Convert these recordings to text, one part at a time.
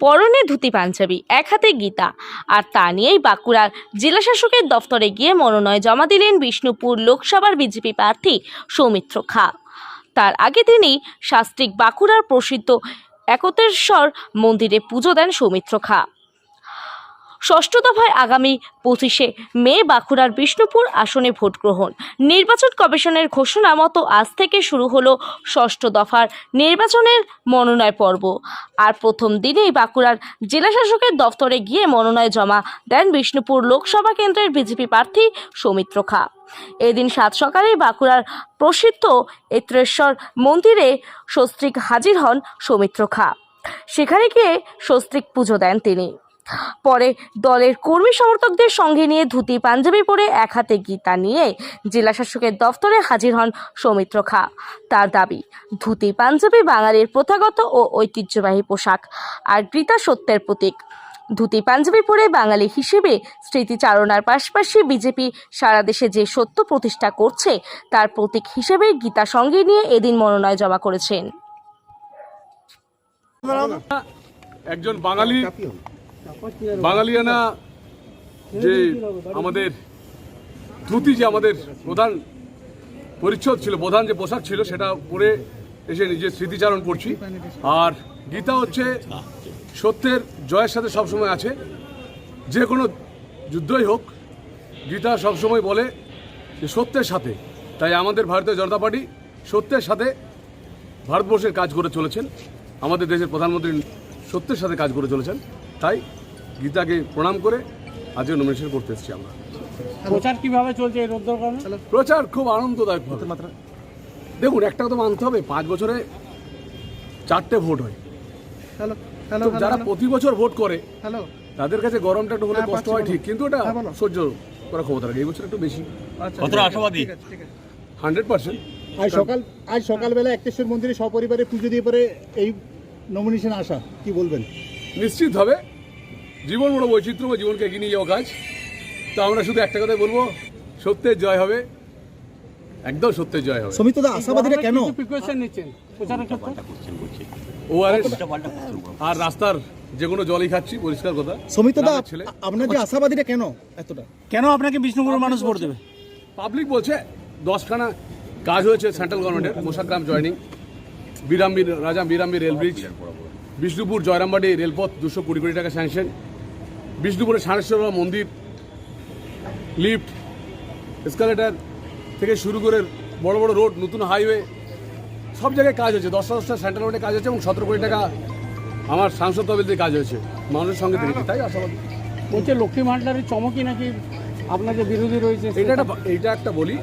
পরনে ধুতি পাঞ্জাবি, এক হাতে গীতা, আর তা নিয়েই বাঁকুড়ার জেলাশাসকের দফতরে গিয়ে মনোনয়ন জমা দিলেন বিষ্ণুপুর লোকসভার বিজেপি প্রার্থী সৌমিত্র খাঁ। তার আগে তিনি শাস্ত্রিক বাঁকুড়ার প্রসিদ্ধ একতেশ্বর মন্দিরে পুজো দেন সৌমিত্র খাঁ। ষষ্ঠ দফায় আগামী 25শে মে বাঁকুড়ার বিষ্ণুপুর আসনে ভোট গ্রহণ। নির্বাচন কমিশনের ঘোষণা মতো আজ থেকে শুরু হলো ষষ্ঠ দফার নির্বাচনের মনোনয়ন পর্ব। আর প্রথম দিনেই বাঁকুড়ার জেলাশাসকের দফতরে গিয়ে মনোনয়ন জমা দেন বিষ্ণুপুর লোকসভা কেন্দ্রের বিজেপি প্রার্থী সৌমিত্র খাঁ। এদিন সাত সকালেই বাঁকুড়ার প্রসিদ্ধ একতেশ্বর মন্দিরে শাস্ত্রিক হাজির হন সৌমিত্র খাঁ। সেখানে গিয়ে শাস্ত্রিক পুজো দেন তিনি। পরে দলের কর্মী সমর্থকদের সঙ্গে নিয়ে ধুতি পাঞ্জাবি পরে এক হাতে গীতা নিয়ে জেলা শাসকের দফতরে হাজির হন সৌমিত্র খাঁ। তার দাবি, ধুতি পাঞ্জাবি বাঙালির প্রথাগত ও ঐতিহ্যবাহী পোশাক, আর গীতা সত্যের প্রতীক। ধুতি পাঞ্জাবি পরে বাঙালি হিসেবে স্মৃতিচারণার পাশাপাশি বিজেপি সারা দেশে যে সত্য প্রতিষ্ঠা করছে তার প্রতীক হিসেবে গীতা সঙ্গে নিয়ে এদিন মনোনয়ন জমা করেছেন। একজন বাঙালিয়ানা যে আমাদের ধুতি, যে আমাদের প্রধান পরিচ্ছদ ছিল, প্রধান যে পোশাক ছিল, সেটা পরে এসে নিজের স্মৃতিচারণ করছি। আর গীতা হচ্ছে সত্যের জয়ের সাথে সবসময় আছে। যে কোনো যুদ্ধই হোক, গীতা সবসময় বলে যে সত্যের সাথে। তাই আমাদের ভারতীয় জনতা পার্টি সত্যের সাথে ভারতবর্ষের কাজ করে চলেছেন। আমাদের দেশের প্রধানমন্ত্রী সত্যের সাথে কাজ করে চলেছেন। তাই গীতাকে প্রণাম করে আজকে নমিনেশন করতে এসেছি আমরা। প্রচার কিভাবে চলছে এই রোদ্দুর কারণে? প্রচার খুব আনন্দদায়ক। দেখুন, একটা কথা মানতে হবে, 5 বছরে 4টে ভোট হয়। যারা প্রতি বছর ভোট করে তাদের কাছে গরমটা একটু হলে কষ্ট হয়, ঠিক, কিন্তু এটা সহ্য করা ক্ষমতা রাখে। এই বছর একটু বেশি। কতটা আশাবাদী? 100%। আজ সকালবেলা একতেশ্বর মন্দিরে সপরিবারে পুজো দিয়ে পরে এই নমিনেশন আসা, কি বলবেন? নিশ্চিত হবে জীবন বড় বৈচিত্র্য, জীবনকে এগিয়ে নিয়ে যাওয়া কাজ। তো আমরা শুধু একটা কথাই বলবো, সত্যের জয় হবে, একদম সত্যের জয় হবে। সৌমিত্রদা, আশাবাদীরা কেন প্রিপারেশন নিচ্ছেন প্রচারের ক্ষেত্রে? ওআরএস আর রাস্তার যে কোনো জলই খাচ্ছি, পরিষ্কার কথা। সৌমিত্রদা, আপনার যে আশাবাদীরা কেন আপনাকে বিষ্ণুপুরের মানুষ ভোট দেবে? পাবলিক বলছে 10খানা কাজ হয়েছে সেন্ট্রাল গভর্নমেন্টের। মোশাগ্রাম জয়নিং, রাজা বিরামবীর রেল ব্রিজ, বিষ্ণুপুর জয়রামবাড়ি রেলপথ 220 কোটি টাকা স্যাংশন, বিষ্ণুপুরের সানেশ্বর মন্দির, লিফট, এসকালেটার থেকে শুরু করে বড় বড় রোড, নতুন হাইওয়ে, সব জায়গায় কাজ হয়েছে। 10টা সেন্ট্রাল গভর্নমেন্টে কাজ হয়েছে এবং 17 কোটি টাকা আমার সাংসদ তহবিল কাজ হয়েছে। মানুষের সঙ্গে দেখেছি, তাই আশাবাদী। বলছে লক্ষ্মী ভান্ডারের চমকই নাকি আপনাদের বিরোধী রয়েছে। এইটা একটা বলি,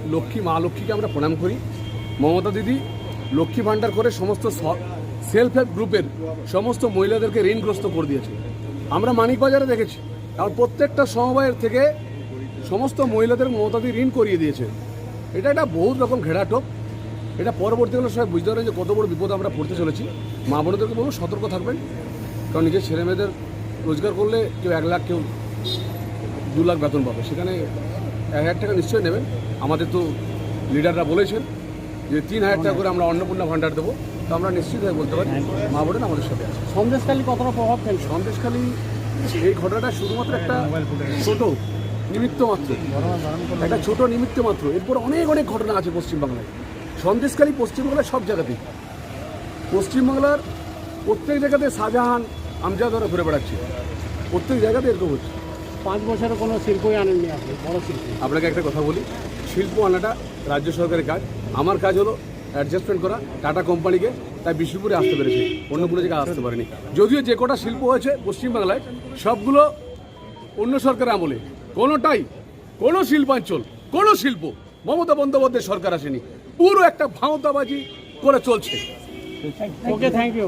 মা লক্ষ্মীকে আমরা প্রণাম করি। মমতা দিদি লক্ষ্মী ভান্ডার করে সমস্ত সেলফ হেল্প গ্রুপের সমস্ত মহিলাদেরকে ঋণগ্রস্ত করে দিয়েছে। আমরা মানিকবাজারে দেখেছি, আর প্রত্যেকটা সমবায়ের থেকে সমস্ত মহিলাদের মমতা দিদি ঋণ করিয়ে দিয়েছে। এটা একটা বহুত রকম ঘেরাটোপ। এটা পরবর্তীকালে সবাই বুঝতে পারেন যে কত বড় বিপদ আমরা পড়তে চলেছি। মা বোনদেরকে বলবো সতর্ক থাকবেন, কারণ নিজের ছেলে মেয়েদের রোজগার করলে কেউ 1 লাখ, কেউ 2 লাখ বেতন পাবে, সেখানে 1,000 টাকা নিশ্চয়ই নেবেন। আমাদের তো লিডাররা বলেছেন যে 3,000 টাকা করে আমরা অন্নপূর্ণা ভান্ডার দেবো। তো আমরা নিশ্চিতভাবে বলতে পারি মা বোনেরা আমাদের সাথে আছে। সন্দেশখালী কতটা প্রভাব ফেলছে? সন্দেশখালী এই ঘটনাটা শুধুমাত্র একটা ছোট নিমিত্ত মাত্র, একটা ছোট নিমিত্ত মাত্র। এরপর অনেক অনেক ঘটনা আছে পশ্চিমবাংলায়। সন্দেশখালী পশ্চিমবাংলার সব জায়গাতেই, পশ্চিমবাংলার প্রত্যেক জায়গাতে শাহজাহান আমজাদরা ঘুরে বেড়াচ্ছে, প্রত্যেক জায়গাতে এরকম হচ্ছে। 5 বছরে কোনো শিল্পই আনেননি আপনি, বড় শিল্প। আপনাকে একটা কথা বলি, শিল্প আনাটা রাজ্য সরকারের কাজ। আমার কাজ হলো অ্যাডজাস্টমেন্ট করা টাটা কোম্পানিকে। তাই বিষ্ণুপুরে আসতে পেরেছি, অন্য কোনো জায়গায় আসতে পারেনি। যদিও যে কটা শিল্প হয়েছে পশ্চিমবাংলায়, সবগুলো অন্য সরকারের আমলে। কোনোটাই, কোনো শিল্পাঞ্চল, কোনো শিল্প মমতা বন্দ্যোপাধ্যায়ের সরকার আসেনি। পুরো একটা ভাঁওতাবাজি করে চলছে। ওকে, থ্যাংক ইউ।